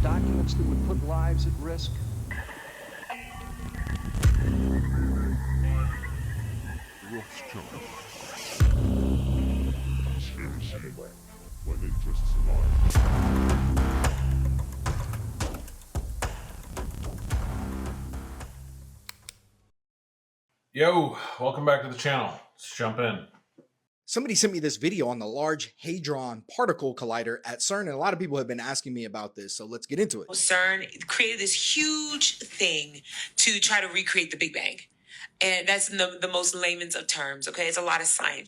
documents that would put lives at risk. Yo, welcome back to the channel. Let's jump in. Somebody sent me this video on the Large Hadron Particle Collider at CERN, and a lot of people have been asking me about this, so let's get into it. CERN created this huge thing to try to recreate the Big Bang. And that's in the most layman's of terms, okay? It's a lot of science.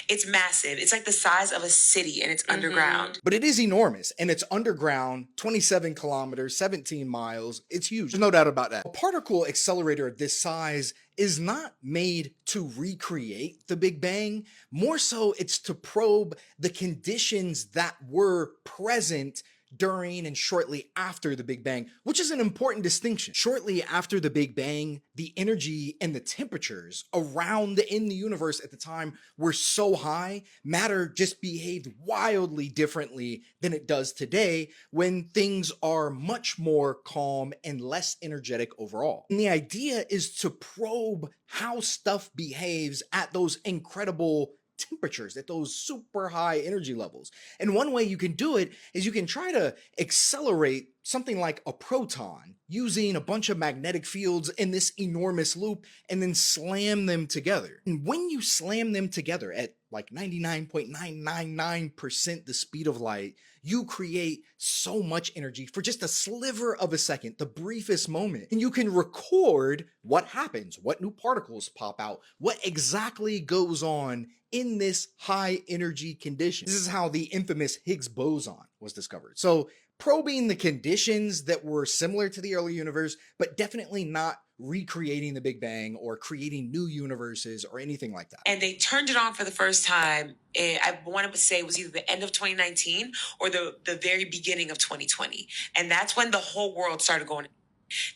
It's massive. It's like the size of a city, and it's underground. But it is enormous, and it's underground, 27 kilometers, 17 miles. It's huge. There's no doubt about that. A particle accelerator of this size is not made to recreate the Big Bang. More so, it's to probe the conditions that were present during and shortly after the Big Bang, which is an important distinction. Shortly after the Big Bang, the energy and the temperatures around in the universe at the time were so high, matter just behaved wildly differently than it does today when things are much more calm and less energetic overall. And the idea is to probe how stuff behaves at those incredible temperatures, at those super high energy levels. And one way you can do it is you can try to accelerate something like a proton using a bunch of magnetic fields in this enormous loop and then slam them together. And when you slam them together at like 99.999% the speed of light, you create so much energy for just a sliver of a second, the briefest moment. And you can record what happens, what new particles pop out, what exactly goes on in this high energy condition. This is how the infamous Higgs boson was discovered. So probing the conditions that were similar to the early universe, but definitely not recreating the Big Bang or creating new universes or anything like that. And they turned it on for the first time, I want to say it was either the end of 2019 or the very beginning of 2020. And that's when the whole world started going.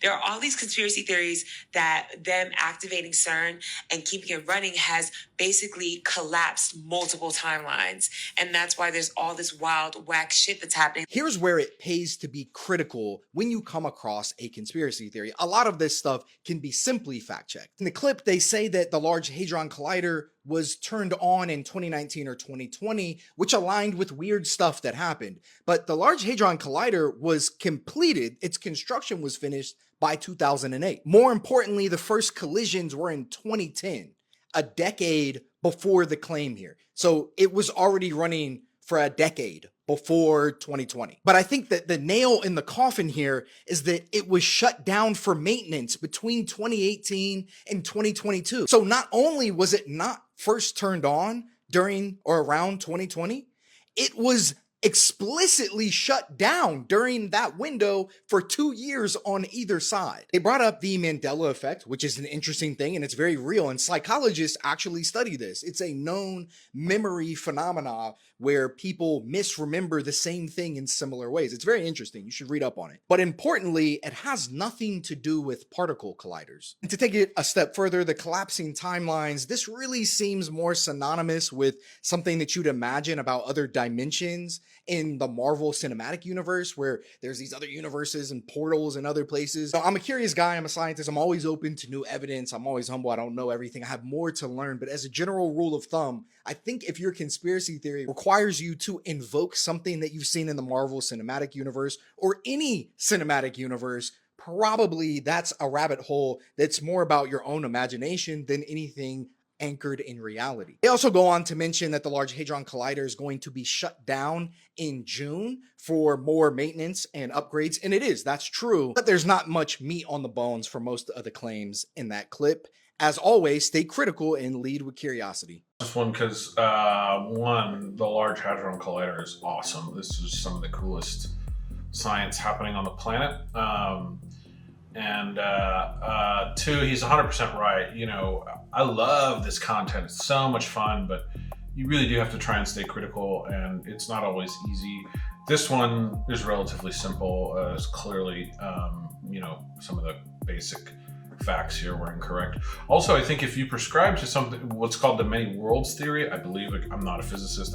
There are all these conspiracy theories that them activating CERN and keeping it running has basically collapsed multiple timelines. And that's why there's all this wild, whack shit that's happening. Here's where it pays to be critical when you come across a conspiracy theory. A lot of this stuff can be simply fact-checked. In the clip, they say that the Large Hadron Collider was turned on in 2019 or 2020, which aligned with weird stuff that happened. But the Large Hadron Collider was completed, its construction was finished by 2008. More importantly, the first collisions were in 2010, a decade before the claim here. So it was already running for a decade before 2020. But I think that the nail in the coffin here is that it was shut down for maintenance between 2018 and 2022. So not only was it not first turned on during or around 2020, it was explicitly shut down during that window for 2 years on either side. They brought up the Mandela effect, which is an interesting thing, and it's very real, and psychologists actually study this. It's a known memory phenomena where people misremember the same thing in similar ways. It's very interesting. You should read up on it. But importantly, it has nothing to do with particle colliders. And to take it a step further, the collapsing timelines, this really seems more synonymous with something that you'd imagine about other dimensions in the Marvel Cinematic Universe, where there's these other universes and portals and other places. So I'm a curious guy, I'm a scientist, I'm always open to new evidence, I'm always humble, I don't know everything, I have more to learn, but as a general rule of thumb, I think if your conspiracy theory requires you to invoke something that you've seen in the Marvel Cinematic Universe or any cinematic universe, probably that's a rabbit hole that's more about your own imagination than anything anchored in reality. They also go on to mention that the Large Hadron Collider is going to be shut down in June for more maintenance and upgrades, and it is, that's true, but there's not much meat on the bones for most of the claims in that clip. As always, stay critical and lead with curiosity. This one because, one, the Large Hadron Collider is awesome. This is some of the coolest science happening on the planet. And two, he's 100% right. You know, I love this content. It's so much fun, but you really do have to try and stay critical, and it's not always easy. This one is relatively simple. It's clearly, you know, some of the basic facts here were incorrect. Also, I think if you prescribe to something, what's called the many worlds theory, I believe, I'm not a physicist,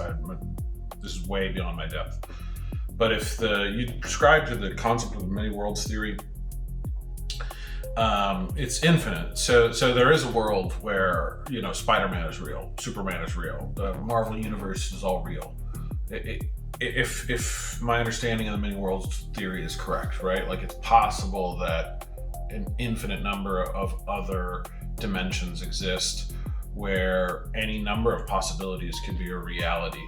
this is way beyond my depth. But if you prescribe to the concept of the many worlds theory, it's infinite. So there is a world where, you know, Spider-Man is real, Superman is real, the Marvel universe is all real. If my understanding of the many worlds theory is correct, right? Like, it's possible that an infinite number of other dimensions exist where any number of possibilities could be a reality.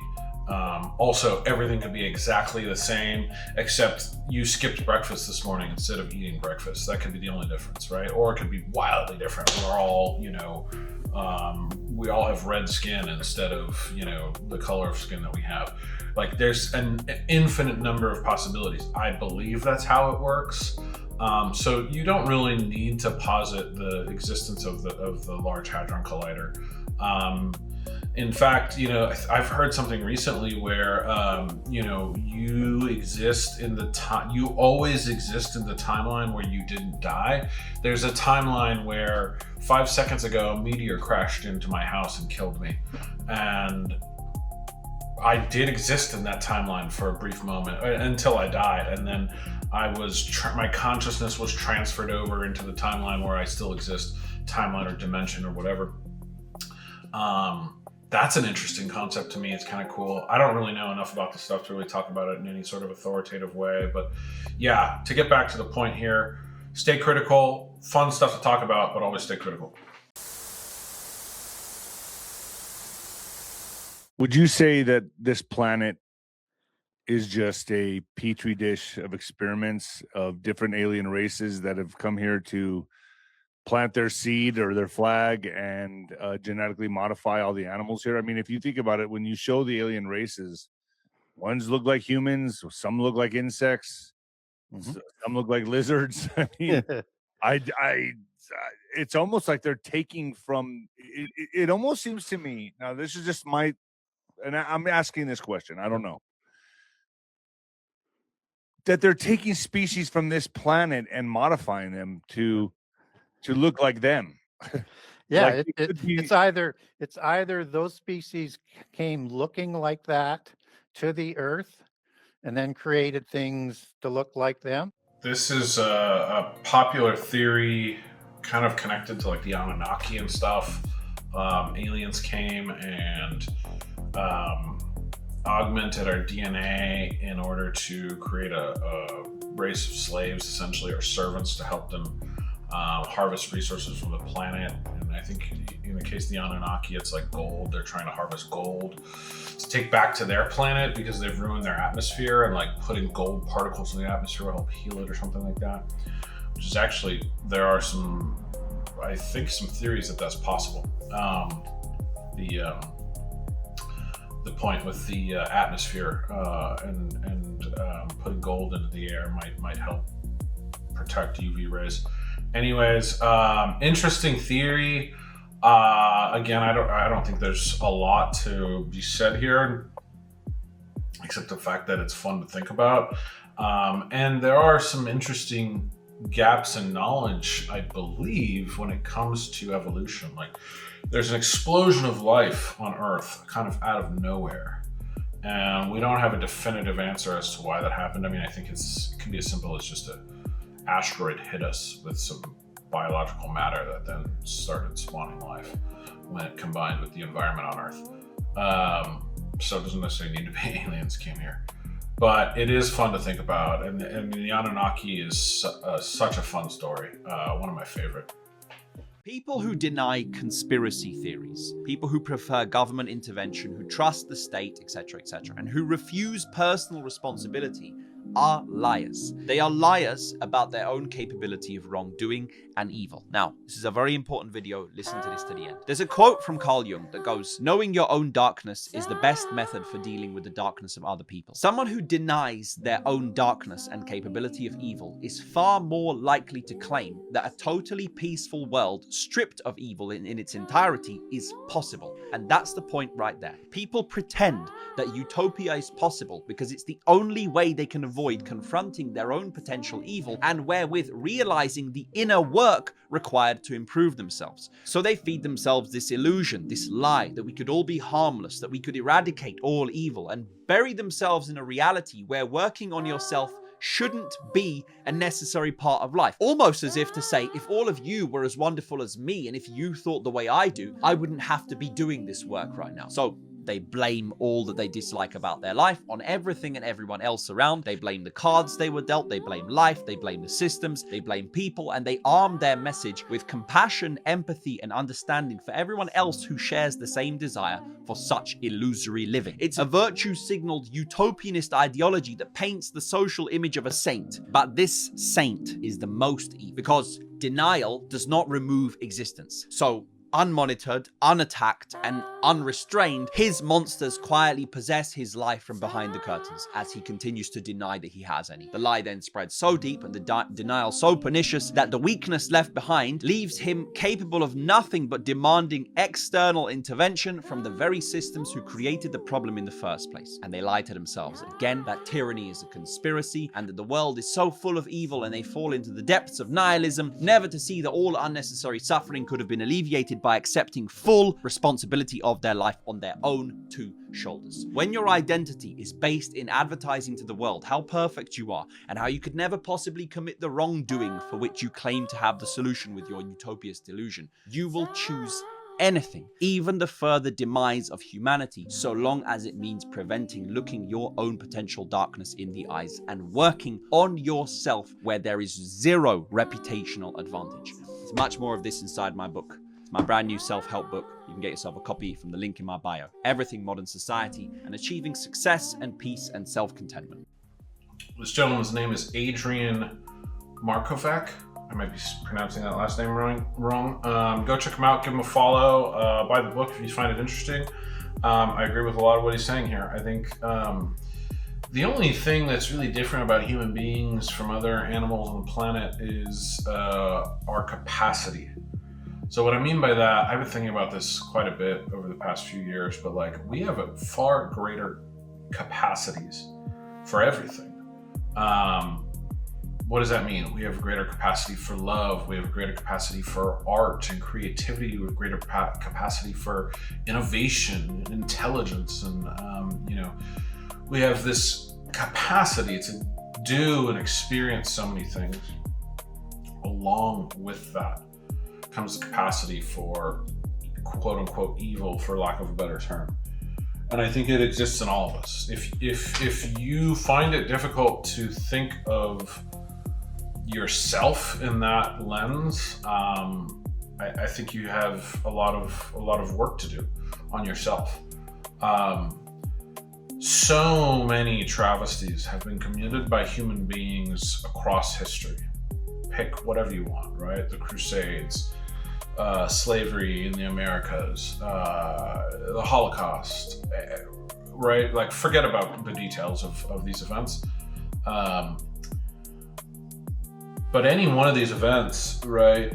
Also, everything could be exactly the same, except you skipped breakfast this morning instead of eating breakfast. That could be the only difference, right? Or it could be wildly different. We're all, you know, we all have red skin instead of, you know, the color of skin that we have. Like, there's an infinite number of possibilities. I believe that's how it works. So you don't really need to posit the existence of the Large Hadron Collider. In fact, you know, I've heard something recently where, you know, you exist in the time, you always exist in the timeline where you didn't die. There's a timeline where 5 seconds ago, a meteor crashed into my house and killed me. And I did exist in that timeline for a brief moment until I died. And then my consciousness was transferred over into the timeline where I still exist, timeline or dimension or whatever. That's an interesting concept to me. It's kind of cool. I don't really know enough about this stuff to really talk about it in any sort of authoritative way. But yeah, to get back to the point here, stay critical, fun stuff to talk about, but always stay critical. Would you say that this planet is just a petri dish of experiments of different alien races that have come here to plant their seed or their flag and genetically modify all the animals here? I mean, if you think about it, when you show the alien races, ones look like humans, some look like insects, some look like lizards. I mean, it's almost like they're taking from it. It almost seems to me, now this is just I'm asking this question, I don't know, that they're taking species from this planet and modifying them to look like them. Yeah, Like, it's either those species came looking like that to the Earth and then created things to look like them. This is a popular theory, kind of connected to like the Anunnaki and stuff. Aliens came and augmented our DNA in order to create a race of slaves, essentially, or servants, to help them harvest resources from the planet. And I think in the case of the Anunnaki, it's like gold. They're trying to harvest gold to take back to their planet because they've ruined their atmosphere, and like putting gold particles in the atmosphere will help heal it or something like that. Which is actually, there are some theories that that's possible. The point with the atmosphere and putting gold into the air might help protect UV rays. Anyways, interesting theory. Again, I don't think there's a lot to be said here, except the fact that it's fun to think about. And there are some interesting gaps in knowledge, I believe, when it comes to evolution. Like, there's an explosion of life on Earth, kind of out of nowhere. And we don't have a definitive answer as to why that happened. I mean, I think it can be as simple as just an asteroid hit us with some biological matter that then started spawning life when it combined with the environment on Earth. So it doesn't necessarily need to be aliens came here. But it is fun to think about. And the Anunnaki is such a fun story. One of my favorite. People who deny conspiracy theories, people who prefer government intervention, who trust the state, etc., and who refuse personal responsibility are liars. They are liars about their own capability of wrongdoing and evil. Now, this is a very important video. Listen to this to the end. There's a quote from Carl Jung that goes, "Knowing your own darkness is the best method for dealing with the darkness of other people." Someone who denies their own darkness and capability of evil is far more likely to claim that a totally peaceful world stripped of evil in its entirety is possible. And that's the point right there. People pretend that utopia is possible because it's the only way they can avoid avoid confronting their own potential evil and wherewith realizing the inner work required to improve themselves. So they feed themselves this illusion, this lie, that we could all be harmless, that we could eradicate all evil, and bury themselves in a reality where working on yourself shouldn't be a necessary part of life. Almost as if to say, if all of you were as wonderful as me, and if you thought the way I do, I wouldn't have to be doing this work right now. So they blame all that they dislike about their life on everything and everyone else around. They blame the cards they were dealt, they blame life, they blame the systems, they blame people, and they arm their message with compassion, empathy, and understanding for everyone else who shares the same desire for such illusory living. It's a virtue-signaled utopianist ideology that paints the social image of a saint, but this saint is the most evil because denial does not remove existence. So unmonitored, unattacked, and unrestrained, his monsters quietly possess his life from behind the curtains as he continues to deny that he has any. The lie then spreads so deep and the denial so pernicious that the weakness left behind leaves him capable of nothing but demanding external intervention from the very systems who created the problem in the first place. And they lie to themselves again that tyranny is a conspiracy and that the world is so full of evil, and they fall into the depths of nihilism, never to see that all unnecessary suffering could have been alleviated by accepting full responsibility of their life on their own two shoulders. When your identity is based in advertising to the world how perfect you are and how you could never possibly commit the wrongdoing for which you claim to have the solution with your utopiast delusion, you will choose anything, even the further demise of humanity, so long as it means preventing looking your own potential darkness in the eyes and working on yourself where there is zero reputational advantage. There's much more of this inside my book. It's my brand new self-help book. You can get yourself a copy from the link in my bio. Everything Modern Society and Achieving Success and Peace and Self-Contentment. This gentleman's name is Adrian Markovac. I might be pronouncing that last name wrong. Go check him out, give him a follow, buy the book if you find it interesting. I agree with a lot of what he's saying here. I think the only thing that's really different about human beings from other animals on the planet is our capacity. So what I mean by that, I've been thinking about this quite a bit over the past few years, but like we have a far greater capacities for everything. What does that mean? We have a greater capacity for love. We have a greater capacity for art and creativity. We have greater capacity for innovation and intelligence. And, we have this capacity to do and experience so many things. Along with that comes the capacity for quote unquote evil, for lack of a better term. And I think it exists in all of us. If you find it difficult to think of yourself in that lens, I think you have a lot of work to do on yourself. So many travesties have been committed by human beings across history. Pick whatever you want, right? The Crusades, slavery in the Americas, the Holocaust, right? Like, forget about the details of these events. But any one of these events, right?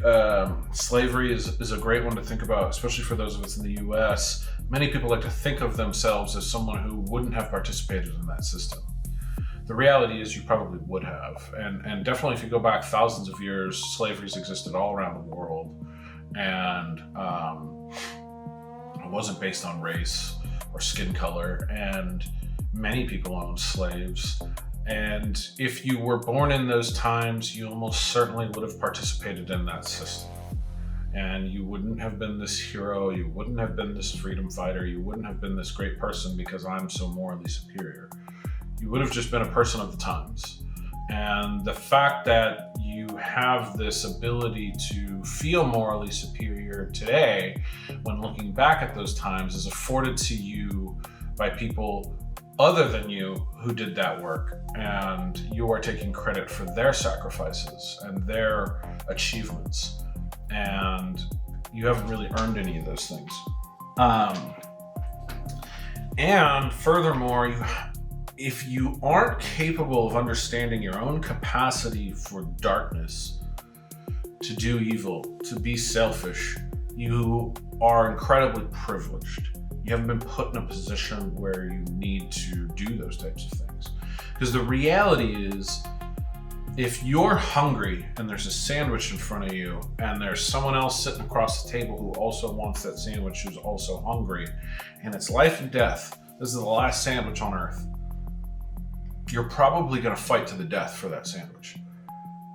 Slavery is a great one to think about, especially for those of us in the US. Many people like to think of themselves as someone who wouldn't have participated in that system. The reality is you probably would have. And definitely if you go back thousands of years, slavery's existed all around the world. And it wasn't based on race or skin color. And many people owned slaves. And if you were born in those times, you almost certainly would have participated in that system. And you wouldn't have been this hero, you wouldn't have been this freedom fighter, you wouldn't have been this great person because I'm so morally superior. You would have just been a person of the times. And the fact that you have this ability to feel morally superior today, when looking back at those times, is afforded to you by people other than you who did that work, and you are taking credit for their sacrifices and their achievements, and you haven't really earned any of those things. And furthermore, if you aren't capable of understanding your own capacity for darkness, to do evil, to be selfish, you are incredibly privileged. You haven't been put in a position where you need to do those types of things. Because the reality is, if you're hungry and there's a sandwich in front of you and there's someone else sitting across the table who also wants that sandwich, who's also hungry, and it's life and death, this is the last sandwich on earth, you're probably going to fight to the death for that sandwich,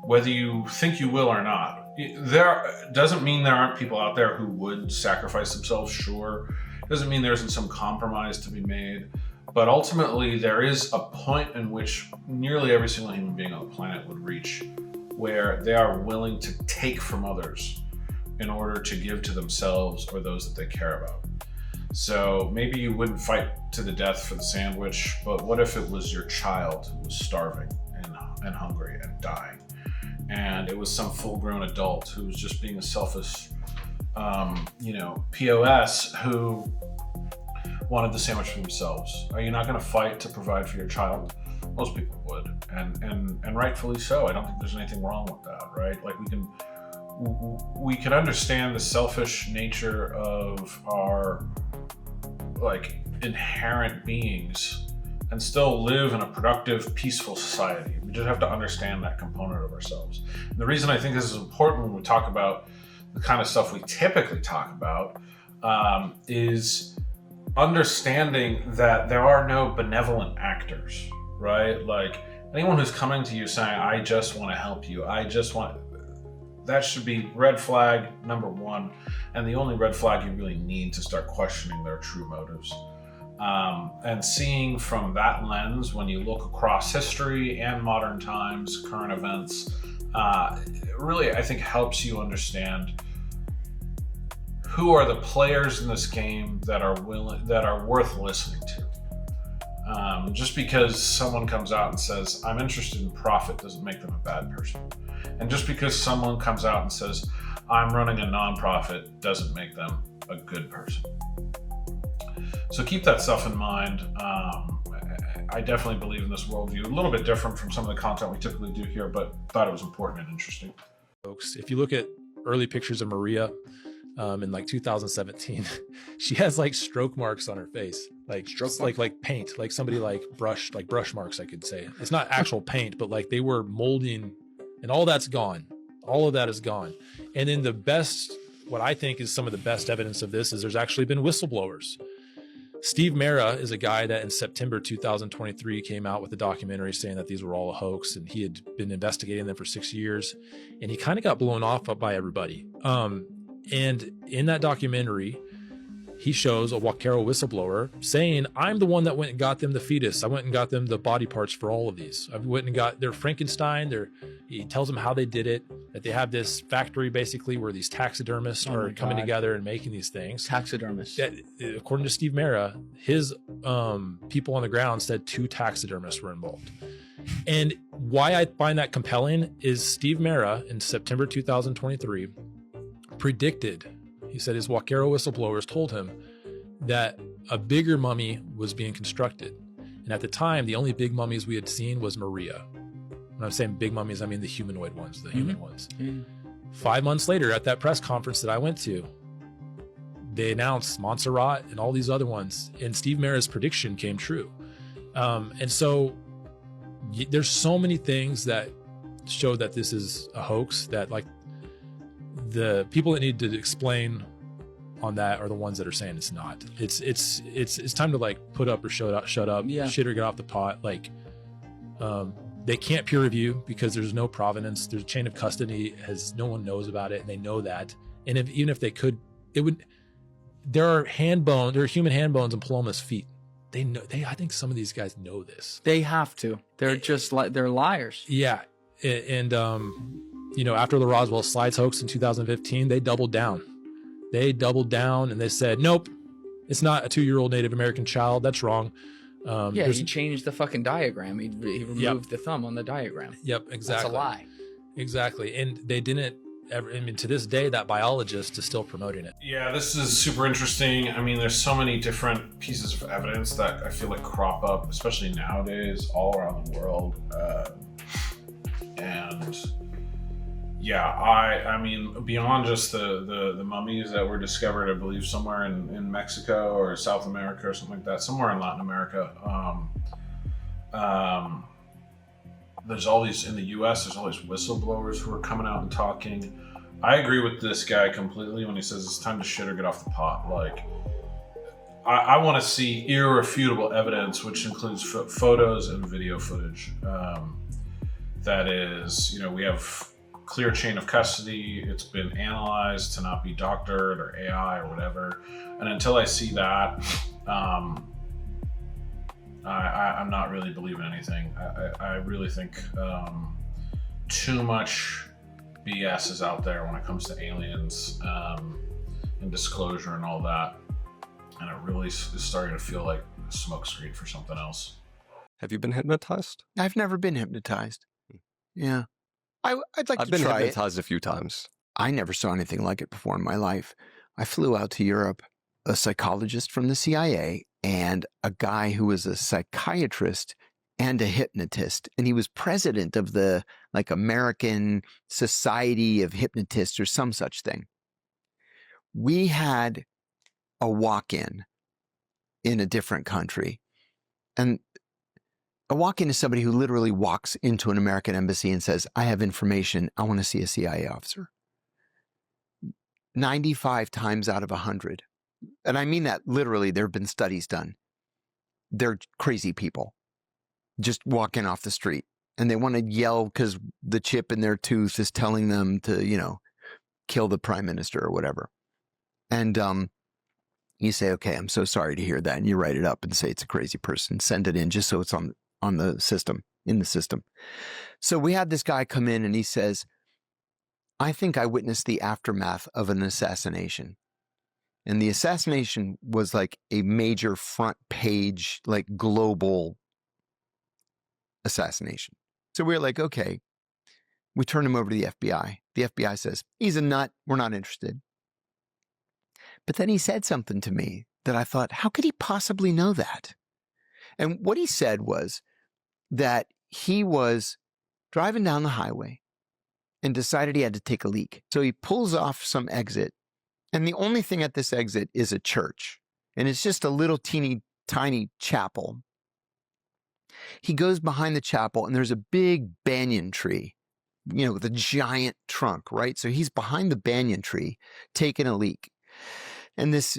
whether you think you will or not. There doesn't mean there aren't people out there who would sacrifice themselves, sure. Doesn't mean there isn't some compromise to be made. But ultimately, there is a point in which nearly every single human being on the planet would reach where they are willing to take from others in order to give to themselves or those that they care about. So maybe you wouldn't fight to the death for the sandwich, but what if it was your child who was starving and hungry and dying? And it was some full-grown adult who was just being a selfish, POS who wanted the sandwich for themselves. Are you not going to fight to provide for your child? Most people would, and rightfully so. I don't think there's anything wrong with that, right? Like we can understand the selfish nature of our like inherent beings and still live in a productive, peaceful society. We just have to understand that component of ourselves. And the reason I think this is important when we talk about the kind of stuff we typically talk about is understanding that there are no benevolent actors, right? Like anyone who's coming to you saying, I just want to help you, that should be red flag number one, and the only red flag you really need to start questioning their true motives. And seeing from that lens, when you look across history and modern times, current events, really, I think helps you understand who are the players in this game that are worth listening to. Just because someone comes out and says, I'm interested in profit, doesn't make them a bad person. And just because someone comes out and says, I'm running a nonprofit, doesn't make them a good person. So keep that stuff in mind. I definitely believe in this worldview, a little bit different from some of the content we typically do here, but thought it was important and interesting. Folks, if you look at early pictures of Maria in like 2017, she has like stroke marks on her face, like paint, like somebody like brush marks, I could say. It's not actual paint, but like they were molding, and all that's gone. All of that is gone. And then what I think is some of the best evidence of this is there's actually been whistleblowers. Steve Mera is a guy that in September 2023 came out with a documentary saying that these were all a hoax, and he had been investigating them for 6 years, and he kind of got blown off by everybody. And in that documentary, he shows a Wakero whistleblower saying, I'm the one that went and got them the fetus. I went and got them the body parts for all of these. I went and got their Frankenstein. He tells them how they did it, that they have this factory basically where these taxidermists are coming together and making these things. Taxidermists. That, according to Steve Mera, his people on the ground said 2 taxidermists were involved. And why I find that compelling is Steve Mera in September 2023 predicted, he said his Wakero whistleblowers told him that a bigger mummy was being constructed. And at the time, the only big mummies we had seen was Maria. When I'm saying big mummies, I mean the humanoid ones, the human ones. 5 months later, at that press conference that I went to, they announced Montserrat and all these other ones, and Steve Mera's prediction came true. And so there's so many things that show that this is a hoax, that like the people that need to explain on that are the ones that are saying it's not. It's time to like put up or shut up, shit or get off the pot. Like, they can't peer review because there's no provenance. There's a chain of custody, no one knows about it, and they know that. And even if they could, there are human hand bones in Paloma's feet. They know. I think some of these guys know this. They have to. They're just like they're liars. Yeah, and after the Roswell slides hoax in 2015, they doubled down. And they said, nope, it's not a 2-year-old Native American child. That's wrong. He changed the fucking diagram. He removed the thumb on the diagram. Yep, exactly. That's a lie. Exactly. And they didn't ever, to this day, that biologist is still promoting it. Yeah, this is super interesting. I mean, there's so many different pieces of evidence that I feel like crop up, especially nowadays, all around the world. I mean, beyond just the mummies that were discovered, I believe, somewhere in Mexico or South America or something like that, somewhere in Latin America, There's all these in the U.S. There's all these whistleblowers who are coming out and talking. I agree with this guy completely when he says it's time to shit or get off the pot. Like, I want to see irrefutable evidence, which includes photos and video footage. That is, we have clear chain of custody. It's been analyzed to not be doctored or AI or whatever. And until I see that, I'm not really believing anything. I really think too much BS is out there when it comes to aliens and disclosure and all that. And it really is starting to feel like a smokescreen for something else. Have you been hypnotized? I've never been hypnotized. Yeah. I'd like I've to been try it. hypnotized a few times. I never saw anything like it before in my life. I flew out to Europe, a psychologist from the CIA and a guy who was a psychiatrist and a hypnotist. And he was president of the American Society of Hypnotists or some such thing. We had a walk-in in a different country. And a walk-in is somebody who literally walks into an American embassy and says, I have information. I want to see a CIA officer. 95 times out of 100. And I mean that literally. There have been studies done. They're crazy people. Just walking off the street. And they want to yell because the chip in their tooth is telling them to, kill the prime minister or whatever. And you say, okay, I'm so sorry to hear that. And you write it up and say it's a crazy person. Send it in just so it's on the system, in the system. So we had this guy come in and he says, I think I witnessed the aftermath of an assassination. And the assassination was like a major front page, global assassination. So we're like, okay, we turn him over to the FBI. The FBI says, he's a nut. We're not interested. But then he said something to me that I thought, how could he possibly know that? And what he said was that he was driving down the highway and decided he had to take a leak. So he pulls off some exit. And the only thing at this exit is a church. And it's just a little teeny tiny chapel. He goes behind the chapel and there's a big banyan tree, with a giant trunk, right? So he's behind the banyan tree taking a leak. And this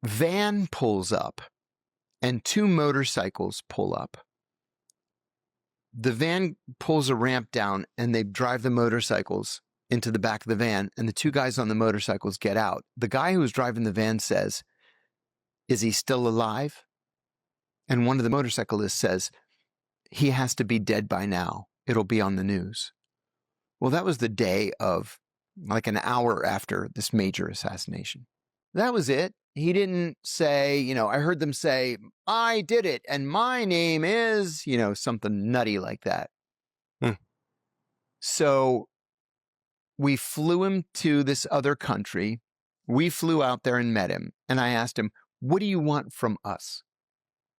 van pulls up and two motorcycles pull up. The van pulls a ramp down and they drive the motorcycles into the back of the van, and the two guys on the motorcycles get out. The guy who was driving the van says, is he still alive? And one of the motorcyclists says, he has to be dead by now. It'll be on the news. Well, that was the day of an hour after this major assassination. That was it. He didn't say, I heard them say, I did it and my name is, something nutty like that. So we flew him to this other country. We flew out there and met him. And I asked him, what do you want from us?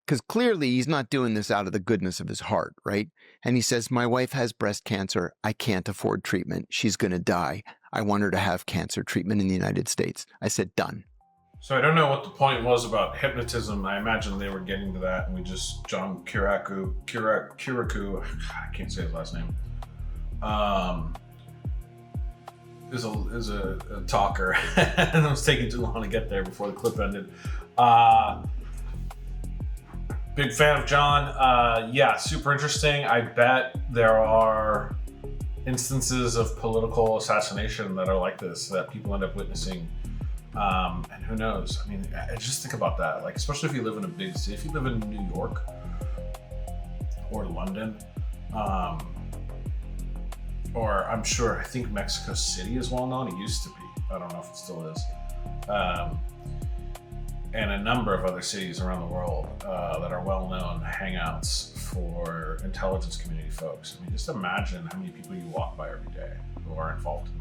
Because clearly he's not doing this out of the goodness of his heart, right? And he says, my wife has breast cancer. I can't afford treatment. She's going to die. I want her to have cancer treatment in the United States. I said, done. So I don't know what the point was about hypnotism. I imagine they were getting to that, and we just John Kiriakou, I can't say his last name. Is a talker, and it was taking too long to get there before the clip ended. Big fan of John. Yeah, super interesting. I bet there are instances of political assassination that are like this that people end up witnessing. And who knows? I mean, just think about that. Especially if you live in a big city, if you live in New York or London, or I think Mexico City is well known. It used to be. I don't know if it still is. And a number of other cities around the world that are well-known hangouts for intelligence community folks. I mean, just imagine how many people you walk by every day who are involved in,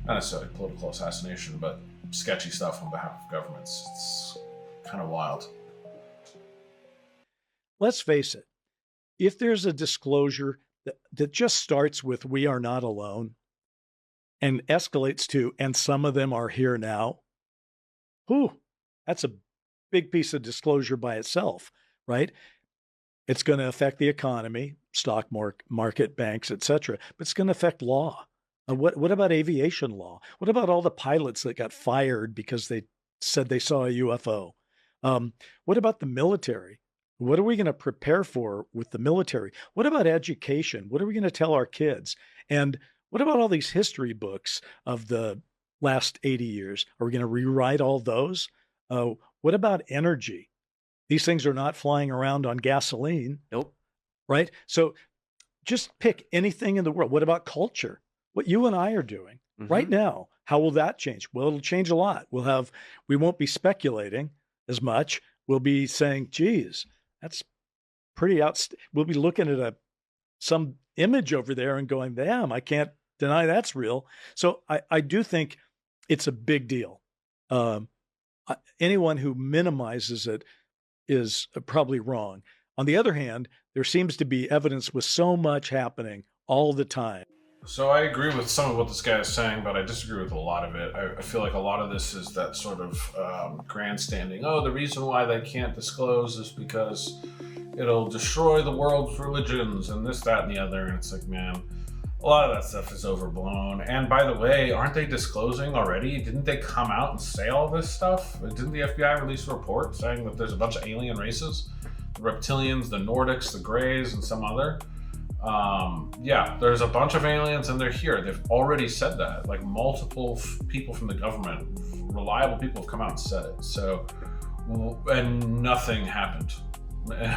not necessarily political assassination, but sketchy stuff on behalf of governments. It's kind of wild. Let's face it, if there's a disclosure that just starts with "we are not alone" and escalates to "and some of them are here now," that's a big piece of disclosure by itself, right? It's going to affect the economy, stock market, banks, etc. But it's going to affect law. What about aviation law? What about all the pilots that got fired because they said they saw a UFO? What about the military? What are we going to prepare for with the military? What about education? What are we going to tell our kids? And what about all these history books of the last 80 years? Are we going to rewrite all those? What about energy? These things are not flying around on gasoline. Nope. Right? So just pick anything in the world. What about culture? What you and I are doing right now, how will that change? Well, it'll change a lot. We won't be speculating as much. We'll be saying, geez, that's pretty we'll be looking at some image over there and going, damn, I can't deny that's real. So I do think it's a big deal. Anyone who minimizes it is probably wrong. On the other hand, there seems to be evidence with so much happening all the time. So I agree with some of what this guy is saying, but I disagree with a lot of it. I feel like a lot of this is that sort of grandstanding. Oh, the reason why they can't disclose is because it'll destroy the world's religions and this, that, and the other. And it's like, man, a lot of that stuff is overblown. And by the way, aren't they disclosing already? Didn't they come out and say all this stuff? Didn't the FBI release a report saying that there's a bunch of alien races? The reptilians, the Nordics, the Greys, and some other? Yeah, there's a bunch of aliens and they're here. They've already said that. Like multiple people from the government, reliable people have come out and said it. So, and nothing happened.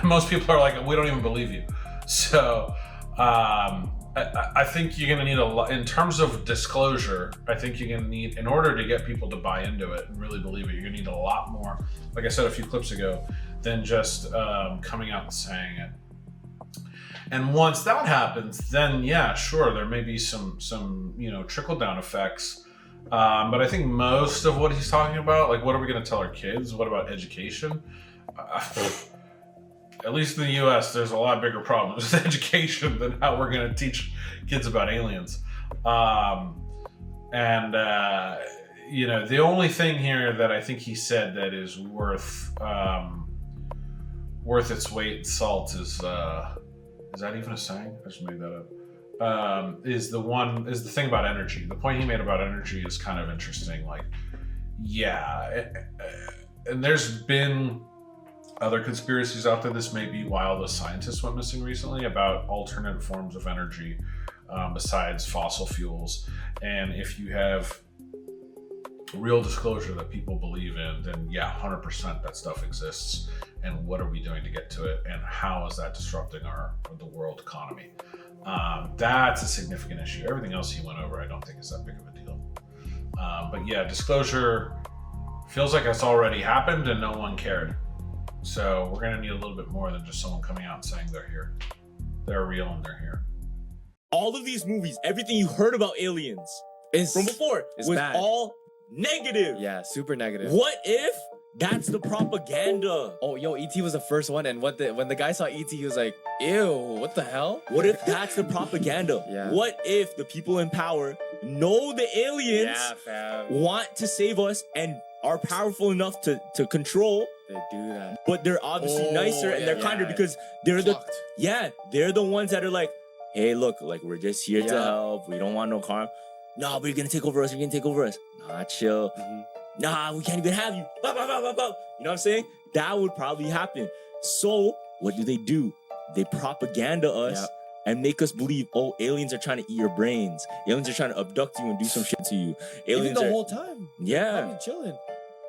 Most people are like, we don't even believe you. So, I think you're going to need a lot, in terms of disclosure, I think you're going to need, in order to get people to buy into it and really believe it, you're going to need a lot more, like I said a few clips ago, than just coming out and saying it. And once that happens, then yeah, sure, there may be some trickle down effects. But I think most of what he's talking about, like what are we going to tell our kids? What about education? At least in the US, there's a lot bigger problems with education than how we're going to teach kids about aliens. The only thing here that I think he said that is worth its weight in salt is that even a saying? I just made that up. Is the thing about energy. The point he made about energy is kind of interesting. Like, yeah, and there's been other conspiracies out there. This may be why all the scientists went missing recently, about alternate forms of energy besides fossil fuels. And if you have real disclosure that people believe in, then yeah, 100% that stuff exists. And what are we doing to get to it? And how is that disrupting the world economy? That's a significant issue. Everything else he went over, I don't think is that big of a deal. But yeah, disclosure feels like it's already happened and no one cared. So we're gonna need a little bit more than just someone coming out and saying they're here. They're real and they're here. All of these movies, everything you heard about aliens from before was bad. All negative. Yeah, super negative. What if that's the propaganda? Oh, yo, E.T. was the first one, and when the guy saw E.T., he was like, ew, what the hell? What if that's the propaganda? Yeah. What if the people in power know the aliens want to save us and are powerful enough to control? They do that. But they're obviously nicer and they're kinder because they're they're the ones that are like, hey, look, like we're just here to help. We don't want no harm. Nah, but you're gonna take over us. You're gonna take over us. Nah, chill. Nah, we can't even have you. You know what I'm saying? That would probably happen. So what do? They propaganda us and make us believe, oh, aliens are trying to eat your brains. Aliens are trying to abduct you and do some shit to you. Aliens Even the whole time. Yeah. Chilling.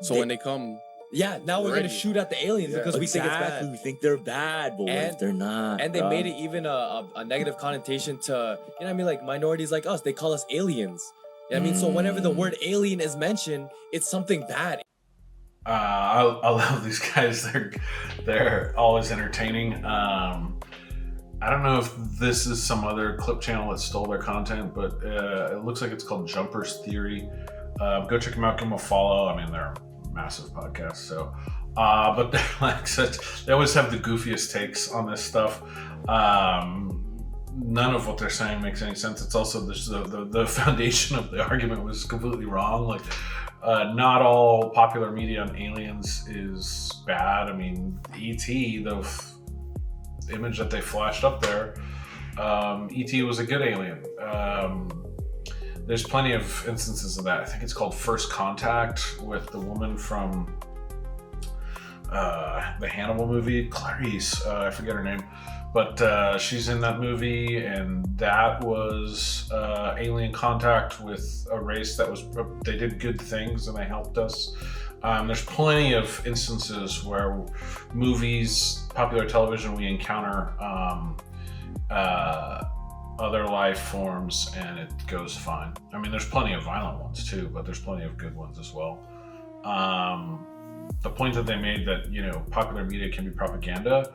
So when they come... Yeah, now we're gonna shoot at the aliens because we think it's bad. We think they're bad, but what if they're not? And they made it even a negative connotation to, you know what I mean, like minorities like us. They call us aliens. You know what I mean? So whenever the word alien is mentioned, it's something bad. I love these guys. They're always entertaining. I don't know if this is some other clip channel that stole their content, but it looks like it's called Jumper's Theory. Go check them out. Give them a follow. I mean, they're massive podcast, so but they're like they always have the goofiest takes on this stuff. None of what they're saying makes any sense. It's also the foundation of the argument was completely wrong. Like not all popular media on aliens is bad. I mean, E.T., image that they flashed up there, E.T. was a good alien. There's plenty of instances of that. I think it's called First Contact with the woman from the Hannibal movie, Clarice, I forget her name, but she's in that movie, and that was alien contact with a race that was, they did good things and they helped us. There's plenty of instances where movies, popular television, we encounter other life forms and it goes fine. I mean, there's plenty of violent ones too, but there's plenty of good ones as well. The point that they made that, you know, popular media can be propaganda.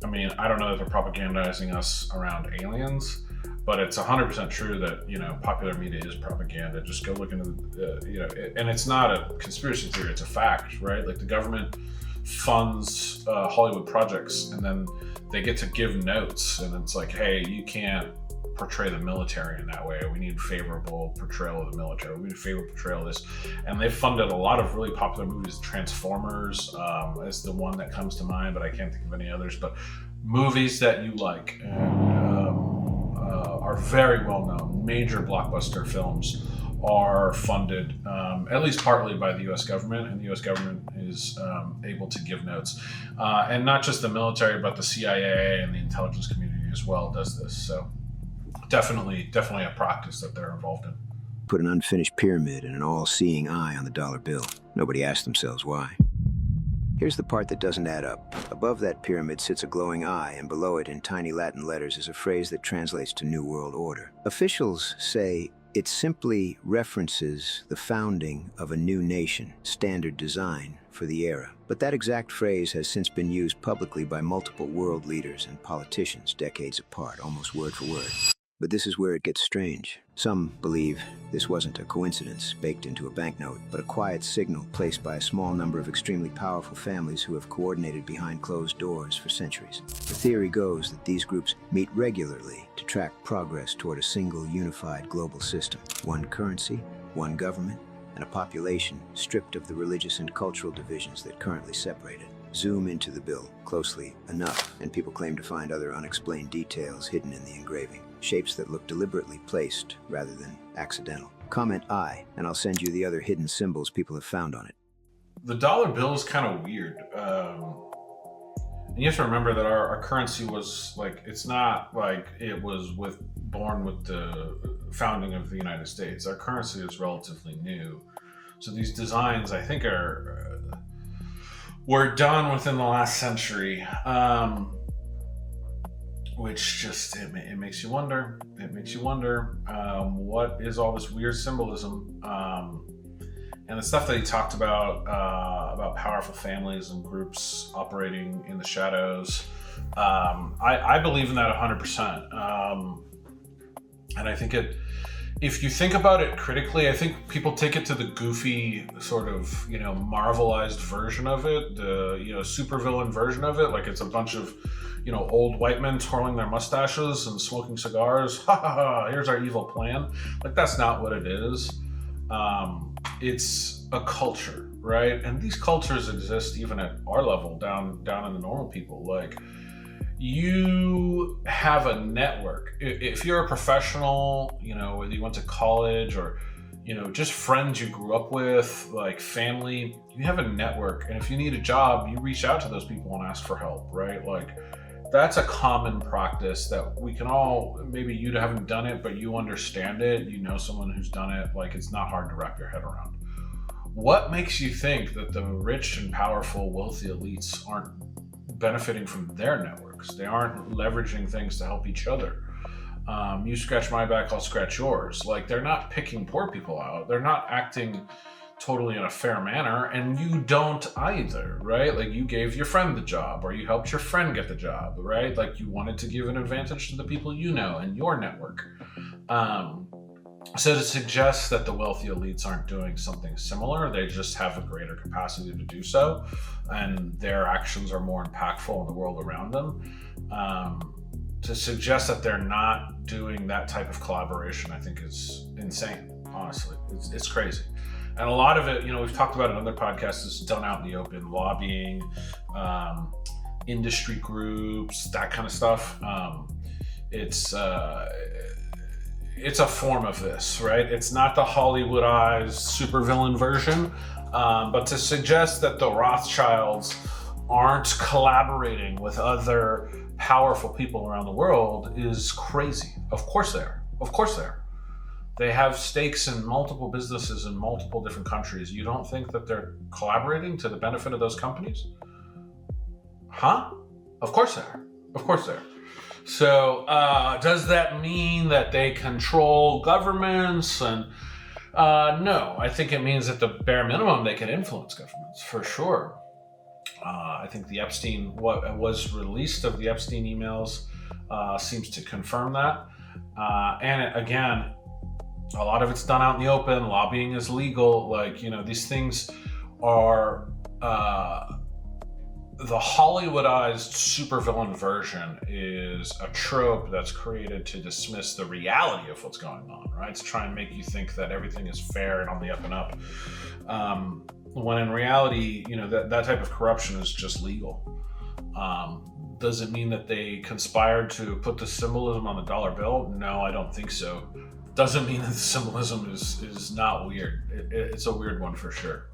I mean, I don't know that they're propagandizing us around aliens, but it's 100% true that, you know, popular media is propaganda. Just go look into the, you know, and it's not a conspiracy theory, it's a fact, right? Like the government funds Hollywood projects and then they get to give notes, and it's like, hey, you can't portray the military in that way. We need favorable portrayal of the military. We need favorable portrayal of this. And they've funded a lot of really popular movies. Transformers is the one that comes to mind, but I can't think of any others. But movies that you like and are very well known, major blockbuster films, are funded at least partly by the U.S. government, and the U.S. government is able to give notes. And not just the military, but the CIA and the intelligence community as well does this. So definitely a practice that they're involved in. Put an unfinished pyramid and an all-seeing eye on the dollar bill. Nobody asked themselves why. Here's the part that doesn't add up. Above that pyramid sits a glowing eye, and below it in tiny Latin letters is a phrase that translates to New World Order. Officials say it simply references the founding of a new nation, standard design for the era. But that exact phrase has since been used publicly by multiple world leaders and politicians decades apart, almost word for word. But this is where it gets strange. Some believe this wasn't a coincidence baked into a banknote, but a quiet signal placed by a small number of extremely powerful families who have coordinated behind closed doors for centuries. The theory goes that these groups meet regularly to track progress toward a single unified global system. One currency, one government, and a population stripped of the religious and cultural divisions that currently separate it. Zoom into the bill closely enough, and people claim to find other unexplained details hidden in the engraving. Shapes that look deliberately placed rather than accidental. Comment I, and I'll send you the other hidden symbols people have found on it. The dollar bill is kind of weird. And you have to remember that our currency was like, it's not like it was born with the founding of the United States. Our currency is relatively new. So these designs, I think, were done within the last century. Which just, it makes you wonder. It makes you wonder what is all this weird symbolism, and the stuff that he talked about powerful families and groups operating in the shadows. I believe in that 100%, and I think if you think about it critically, I think people take it to the goofy sort of, you know, Marvelized version of it, the, you know, supervillain version of it, like it's a bunch of, you know, old white men twirling their mustaches and smoking cigars. Ha ha ha, here's our evil plan. Like, that's not what it is. It's a culture, right? And these cultures exist even at our level, down in the normal people. Like, you have a network. If you're a professional, you know, whether you went to college or, you know, just friends you grew up with, like family, you have a network. And if you need a job, you reach out to those people and ask for help, right? Like, that's a common practice that we can all, maybe you haven't done it, but you understand it. You know someone who's done it. Like, it's not hard to wrap your head around. What makes you think that the rich and powerful, wealthy elites aren't benefiting from their networks? They aren't leveraging things to help each other. You scratch my back, I'll scratch yours. Like, they're not picking poor people out. They're not acting totally in a fair manner, and you don't either, right? Like, you gave your friend the job, or you helped your friend get the job, right? Like, you wanted to give an advantage to the people you know and your network. So to suggest that the wealthy elites aren't doing something similar, they just have a greater capacity to do so, and their actions are more impactful in the world around them. To suggest that they're not doing that type of collaboration, I think is insane, honestly. It's crazy. And a lot of it, you know, we've talked about it in other podcasts, is done out in the open, lobbying, industry groups, that kind of stuff. It's a form of this, right? It's not the Hollywoodized supervillain version, but to suggest that the Rothschilds aren't collaborating with other powerful people around the world is crazy. Of course they are. Of course they are. They have stakes in multiple businesses in multiple different countries. You don't think that they're collaborating to the benefit of those companies? Huh? Of course they are. Of course they are. So does that mean that they control governments? And no, I think it means at the bare minimum they can influence governments, for sure. I think the Epstein, what was released of the Epstein emails seems to confirm that. And again, a lot of it's done out in the open. Lobbying is legal. Like, you know, these things are the Hollywoodized supervillain version is a trope that's created to dismiss the reality of what's going on, right? To try and make you think that everything is fair and on the up and up. When in reality, you know, that type of corruption is just legal. Does it mean that they conspired to put the symbolism on the dollar bill? No, I don't think so. Doesn't mean that the symbolism is not weird. It's a weird one for sure.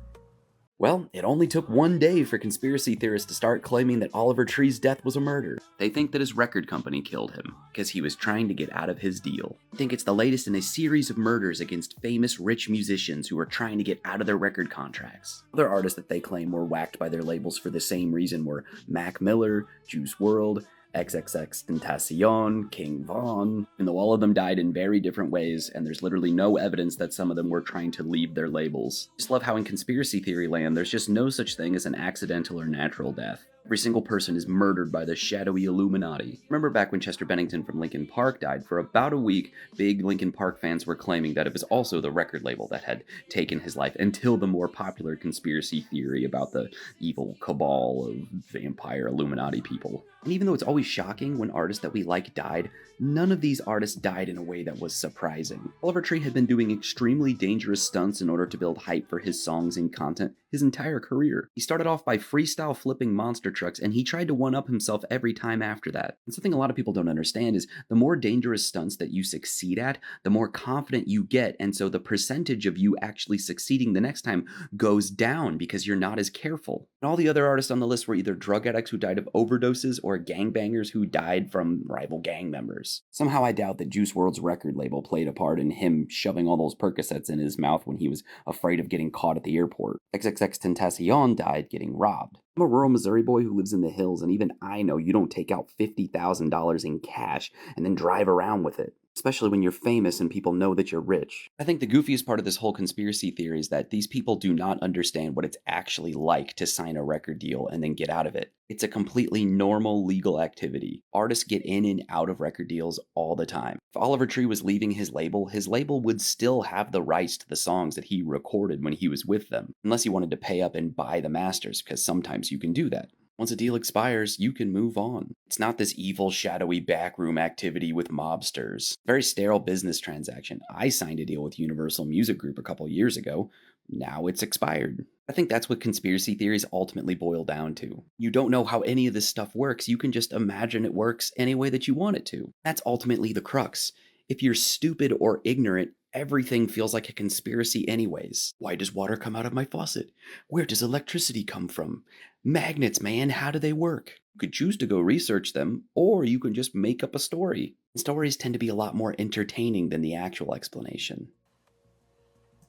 Well, it only took one day for conspiracy theorists to start claiming that Oliver Tree's death was a murder. They think that his record company killed him, because he was trying to get out of his deal. They think it's the latest in a series of murders against famous rich musicians who are trying to get out of their record contracts. Other artists that they claim were whacked by their labels for the same reason were Mac Miller, Juice WRLD, XXXTentacion, King Von, and though all of them died in very different ways, and there's literally no evidence that some of them were trying to leave their labels. I just love how in conspiracy theory land, there's just no such thing as an accidental or natural death. Every single person is murdered by the shadowy Illuminati. Remember back when Chester Bennington from Linkin Park died? For about a week, big Linkin Park fans were claiming that it was also the record label that had taken his life, until the more popular conspiracy theory about the evil cabal of vampire Illuminati people. And even though it's always shocking when artists that we like died, none of these artists died in a way that was surprising. Oliver Tree had been doing extremely dangerous stunts in order to build hype for his songs and content his entire career. He started off by freestyle flipping monster trucks, and he tried to one-up himself every time after that. And something a lot of people don't understand is the more dangerous stunts that you succeed at, the more confident you get, and so the percentage of you actually succeeding the next time goes down because you're not as careful. And all the other artists on the list were either drug addicts who died of overdoses or gangbangers who died from rival gang members. Somehow I doubt that Juice WRLD's record label played a part in him shoving all those Percocets in his mouth when he was afraid of getting caught at the airport. XXXTentacion died getting robbed. I'm a rural Missouri boy who lives in the hills, and even I know you don't take out $50,000 in cash and then drive around with it. Especially when you're famous and people know that you're rich. I think the goofiest part of this whole conspiracy theory is that these people do not understand what it's actually like to sign a record deal and then get out of it. It's a completely normal legal activity. Artists get in and out of record deals all the time. If Oliver Tree was leaving his label would still have the rights to the songs that he recorded when he was with them, unless he wanted to pay up and buy the masters, because sometimes you can do that. Once a deal expires, you can move on. It's not this evil, shadowy backroom activity with mobsters. Very sterile business transaction. I signed a deal with Universal Music Group a couple years ago. Now it's expired. I think that's what conspiracy theories ultimately boil down to. You don't know how any of this stuff works, you can just imagine it works any way that you want it to. That's ultimately the crux. If you're stupid or ignorant, everything feels like a conspiracy anyways. Why does water come out of my faucet? Where does electricity come from? Magnets, man, how do they work? You could choose to go research them, or you can just make up a story. Stories tend to be a lot more entertaining than the actual explanation.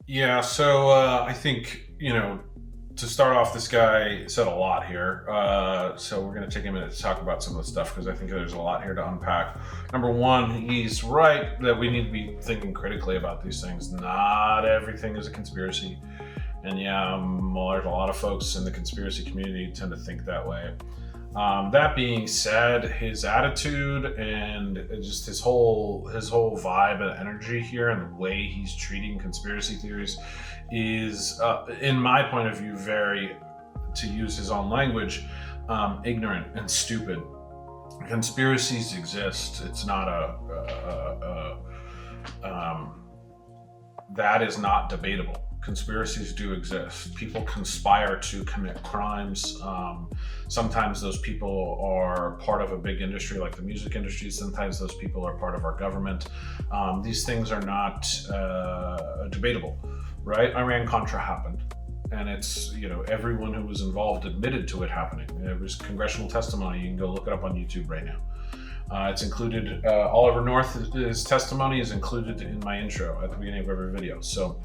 Yeah, so I think, to start off, this guy said a lot here. So we're going to take a minute to talk about some of the stuff, because I think there's a lot here to unpack. Number one, he's right that we need to be thinking critically about these things. Not everything is a conspiracy. And well, there's a lot of folks in the conspiracy community who tend to think that way. That being said, his attitude and just his whole vibe and energy here and the way he's treating conspiracy theories is, in my point of view, very, to use his own language, ignorant and stupid. Conspiracies exist. It's not that is not debatable. Conspiracies do exist. People conspire to commit crimes. Sometimes those people are part of a big industry like the music industry. Sometimes those people are part of our government. These things are not debatable, right? Iran-Contra happened. And it's, everyone who was involved admitted to it happening. There was congressional testimony. You can go look it up on YouTube right now. It's included, Oliver North's testimony is included in my intro at the beginning of every video. So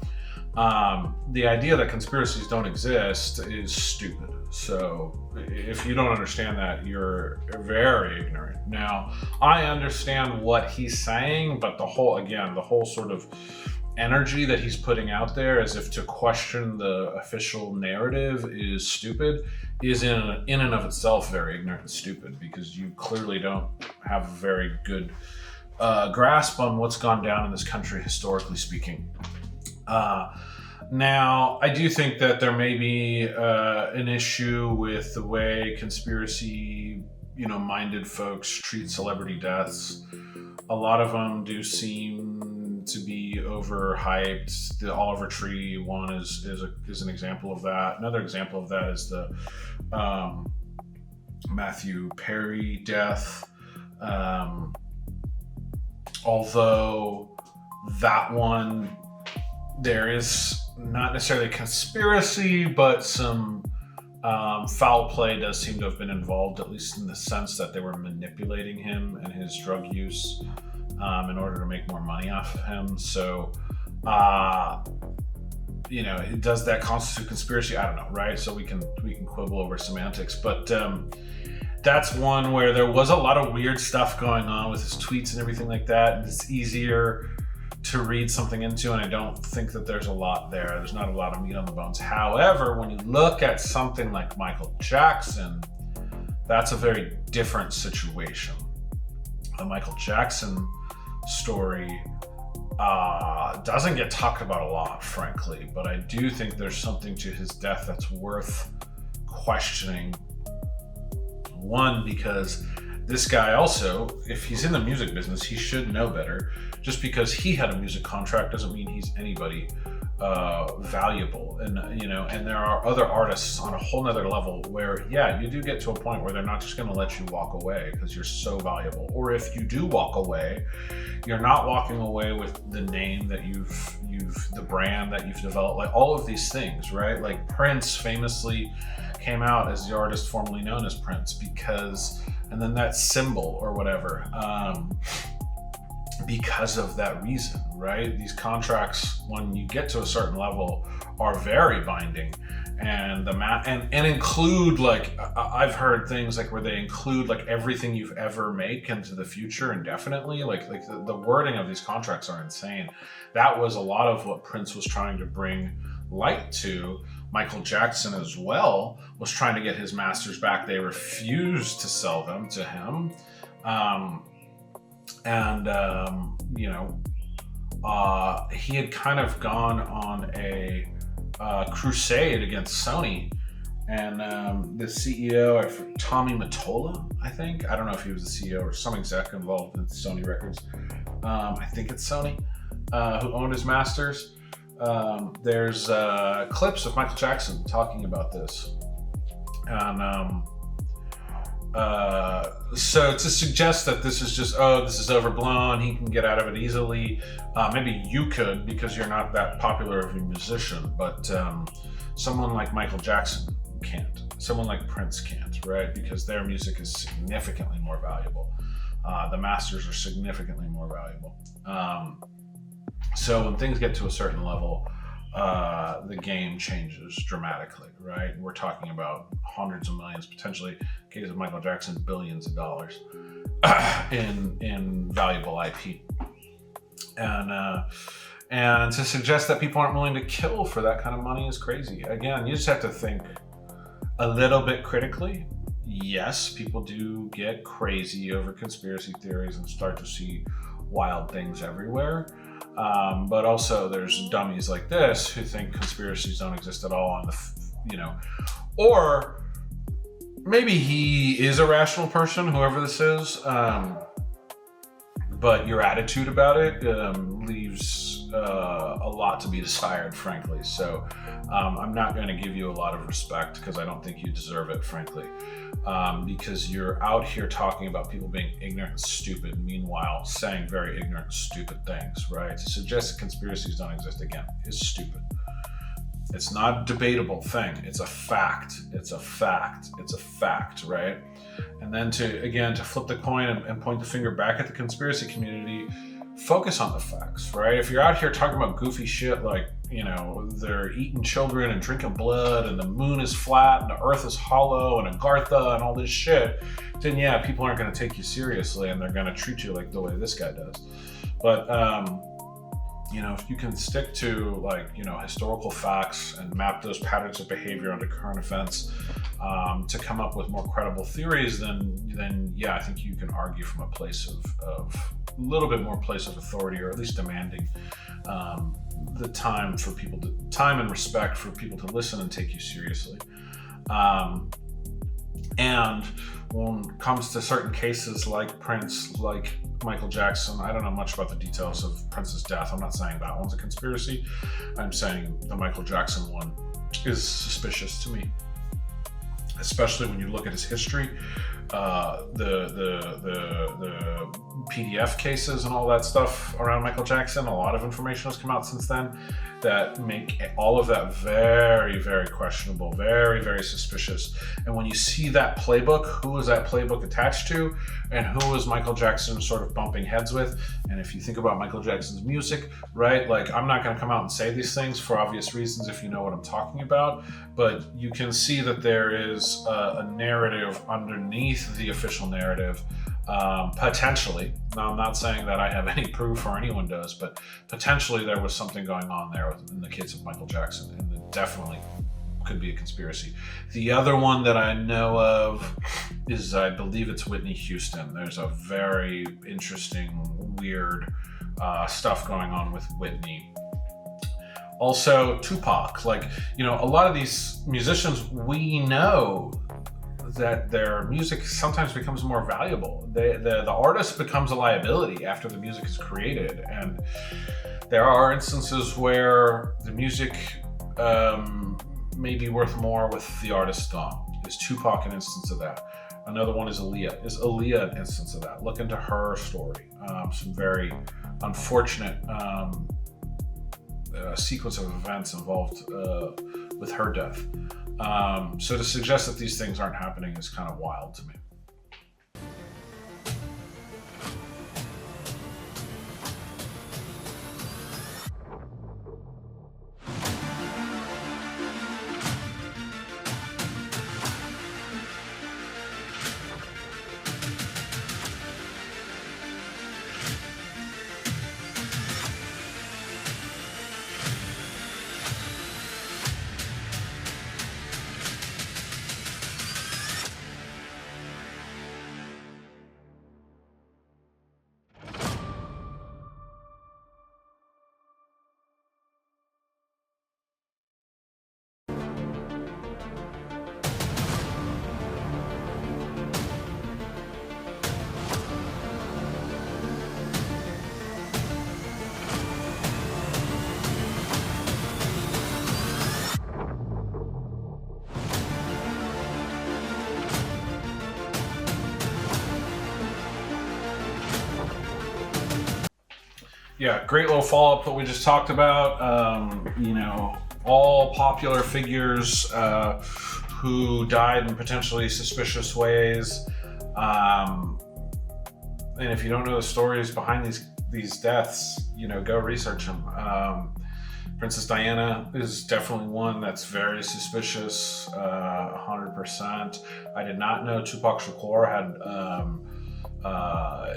the idea that conspiracies don't exist is stupid. So if you don't understand that, you're very ignorant. Now, I understand what he's saying, but the whole sort of energy that he's putting out there as if to question the official narrative is stupid is in and of itself very ignorant and stupid, because you clearly don't have a very good grasp on what's gone down in this country historically speaking. Now, I do think that there may be an issue with the way conspiracy minded folks treat celebrity deaths. A lot of them do seem to be overhyped. The Oliver Tree one is an example of that. Another example of that is the Matthew Perry death. Although that one, there is not necessarily a conspiracy, but some foul play does seem to have been involved, at least in the sense that they were manipulating him and his drug use in order to make more money off of him. So, does that constitute conspiracy? I don't know, right? So we can quibble over semantics, but that's one where there was a lot of weird stuff going on with his tweets and everything like that. And it's easier to read something into, and I don't think that there's a lot there. There's not a lot of meat on the bones. However, when you look at something like Michael Jackson, that's a very different situation. The Michael Jackson story doesn't get talked about a lot, frankly, but I do think there's something to his death that's worth questioning. One, because this guy also, if he's in the music business, he should know better. Just because he had a music contract doesn't mean he's anybody valuable. And and there are other artists on a whole nother level where, you do get to a point where they're not just going to let you walk away because you're so valuable. Or if you do walk away, you're not walking away with the name that the brand that you've developed, like all of these things, right? Like Prince famously came out as the artist formerly known as Prince and then that symbol or whatever, because of that reason, right? These contracts, when you get to a certain level, are very binding, and and include, like, I've heard things like where they include like everything you've ever make into the future indefinitely. Like the wording of these contracts are insane. That was a lot of what Prince was trying to bring light to. Michael Jackson as well was trying to get his masters back. They refused to sell them to him. He had kind of gone on a crusade against Sony, and the CEO, Tommy Mottola, I think. I don't know if he was the CEO or some exec involved with Sony Records. I think it's Sony, who owned his masters. There's clips of Michael Jackson talking about this. And so to suggest that this is just, this is overblown, he can get out of it easily, maybe you could because you're not that popular of a musician, but someone like Michael Jackson can't. Someone like Prince can't, right? Because their music is significantly more valuable. The masters are significantly more valuable. So when things get to a certain level, the game changes dramatically, right? We're talking about hundreds of millions, potentially, in the case of Michael Jackson, billions of dollars in valuable IP. And to suggest that people aren't willing to kill for that kind of money is crazy. Again, you just have to think a little bit critically. Yes, people do get crazy over conspiracy theories and start to see wild things everywhere. But also there's dummies like this who think conspiracies don't exist at all, or maybe he is a rational person, whoever this is, but your attitude about it leaves a lot to be desired, frankly. So I'm not going to give you a lot of respect because I don't think you deserve it, frankly. Because you're out here talking about people being ignorant and stupid, meanwhile saying very ignorant and stupid things, right? To suggest that conspiracies don't exist, again, is stupid. It's not a debatable thing. It's a fact. It's a fact. It's a fact, right? And then to flip the coin and point the finger back at the conspiracy community, focus on the facts, right? If you're out here talking about goofy shit like, you know, they're eating children and drinking blood and the moon is flat and the earth is hollow and Agartha and all this shit, then yeah, people aren't going to take you seriously and they're going to treat you like the way this guy does. But, you know, if you can stick to, like, you know, historical facts and map those patterns of behavior onto current events to come up with more credible theories, then yeah, I think you can argue from a place of a little bit more place of authority, or at least demanding the time and respect for people to listen and take you seriously. And when it comes to certain cases like Prince, like Michael Jackson, I don't know much about the details of Prince's death. I'm not saying that one's a conspiracy. I'm saying the Michael Jackson one is suspicious to me, especially when you look at his history, the PDF cases and all that stuff around Michael Jackson. A lot of information has come out since then that make all of that very, very questionable, very, very suspicious. And when you see that playbook, who is that playbook attached to, and who is Michael Jackson sort of bumping heads with? And if you think about Michael Jackson's music, right, like, I'm not going to come out and say these things for obvious reasons if you know what I'm talking about, but you can see that there is a narrative underneath the official narrative, potentially. Now, I'm not saying that I have any proof or anyone does, but potentially there was something going on there in the case of Michael Jackson, and it definitely could be a conspiracy. The other one that I know of is, I believe it's Whitney Houston. There's a very interesting, weird stuff going on with Whitney. Also, Tupac. Like, you know, a lot of these musicians, we know that their music sometimes becomes more valuable. The artist becomes a liability after the music is created. And there are instances where the music may be worth more with the artist gone. Is Tupac an instance of that? Another one is Aaliyah. Is Aaliyah an instance of that? Look into her story. Some very unfortunate sequence of events involved with her death. So to suggest that these things aren't happening is kind of wild to me. Yeah, great little follow-up that we just talked about. You know, all popular figures who died in potentially suspicious ways. And if you don't know the stories behind these deaths, you know, go research them. Princess Diana is definitely one that's very suspicious, 100%. I did not know Tupac Shakur had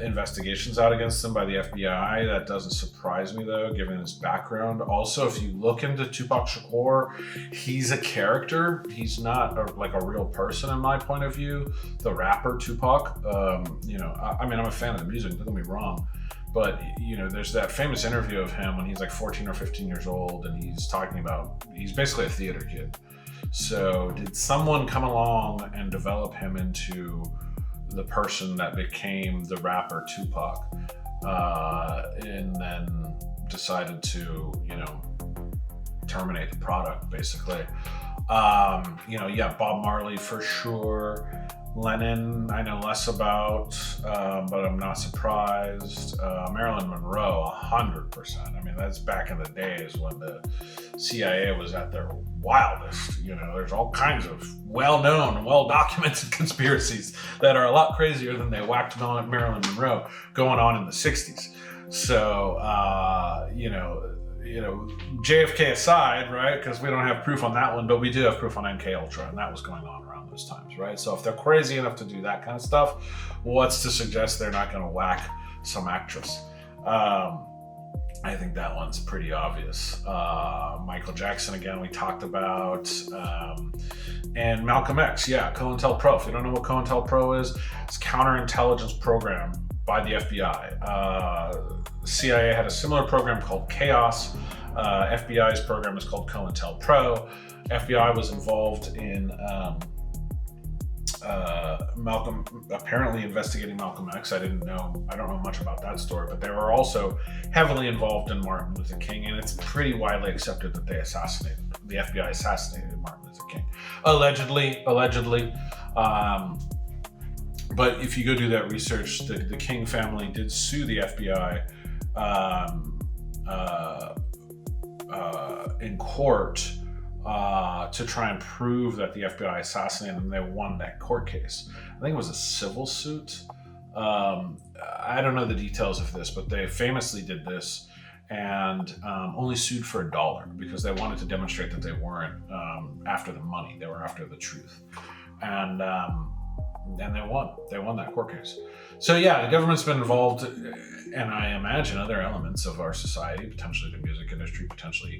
investigations out against him by the FBI. That doesn't surprise me, though, given his background. Also, if you look into Tupac Shakur, he's a character. He's not like a real person in my point of view. The rapper Tupac, you know, I mean, I'm a fan of the music, don't get me wrong, but, you know, there's that famous interview of him when he's like 14 or 15 years old, and he's talking about, he's basically a theater kid. So did someone come along and develop him into the person that became the rapper Tupac, and then decided to, terminate the product, basically. Bob Marley for sure. Lennon, I know less about, but I'm not surprised. Marilyn Monroe, 100%. I mean, that's back in the days when the CIA was at their wildest. There's all kinds of well-known, well-documented conspiracies that are a lot crazier than they whacked Marilyn Monroe going on in the 60s. So, JFK aside, right? Because we don't have proof on that one, but we do have proof on MK Ultra, and that was going on around those times, right? So if they're crazy enough to do that kind of stuff, what's to suggest they're not going to whack some actress? I think that one's pretty obvious. Michael Jackson, again, we talked about, and Malcolm X, yeah, COINTELPRO. If you don't know what COINTELPRO is, it's a counterintelligence program by the FBI. CIA had a similar program called Chaos. FBI's program is called COINTELPRO. FBI was involved in apparently investigating Malcolm X. I don't know much about that story, but they were also heavily involved in Martin Luther King, and it's pretty widely accepted that the FBI assassinated Martin Luther King. Allegedly. But if you go do that research, the King family did sue the FBI in court to try and prove that the FBI assassinated them. They won that court case. I think it was a civil suit. I don't know the details of this, but they famously did this and only sued for $1 because they wanted to demonstrate that they weren't after the money. They were after the truth. And they won. They won that court case. So yeah, the government's been involved, and I imagine other elements of our society, potentially the music industry, potentially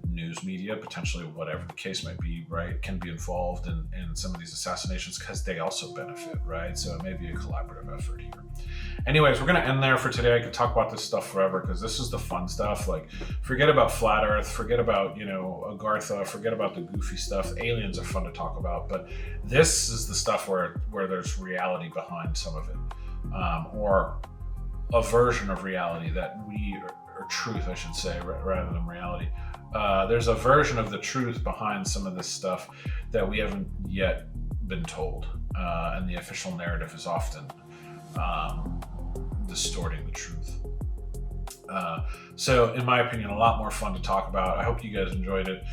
news media, potentially whatever the case might be, right, can be involved in some of these assassinations because they also benefit, right? So it may be a collaborative effort here. Anyways, we're going to end there for today. I could talk about this stuff forever because this is the fun stuff. Like, forget about Flat Earth, forget about, Agartha, forget about the goofy stuff. Aliens are fun to talk about, but this is the stuff where there's reality behind some of it, or a version of reality that or truth, I should say, rather than reality. There's a version of the truth behind some of this stuff that we haven't yet been told, and the official narrative is often distorting the truth. So in my opinion, a lot more fun to talk about. I hope you guys enjoyed it.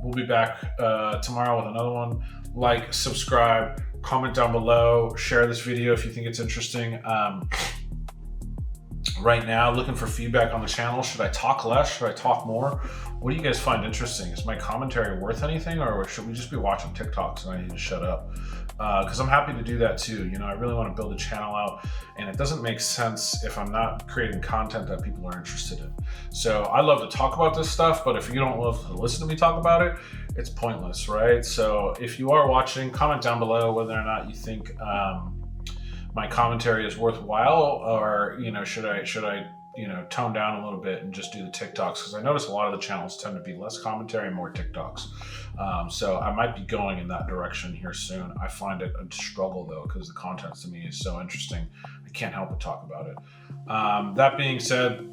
We'll be back tomorrow with another one. Like, subscribe, comment down below, share this video if you think it's interesting. Right now, looking for feedback on the channel. Should I talk less? Should I talk more? What do you guys find interesting? Is my commentary worth anything, or should we just be watching TikToks and I need to shut up? Because I'm happy to do that too. I really want to build a channel out, and it doesn't make sense if I'm not creating content that people are interested in. So I love to talk about this stuff, but if you don't love to listen to me talk about it, it's pointless, right? So if you are watching, comment down below whether or not you think my commentary is worthwhile, or should I tone down a little bit and just do the TikToks, because I notice a lot of the channels tend to be less commentary and more TikToks. So I might be going in that direction here soon. I find it a struggle though, because the content to me is so interesting. I can't help but talk about it. That being said,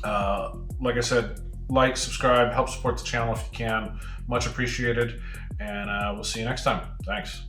like I said, like, subscribe, help support the channel if you can. Much appreciated, and we'll see you next time. Thanks.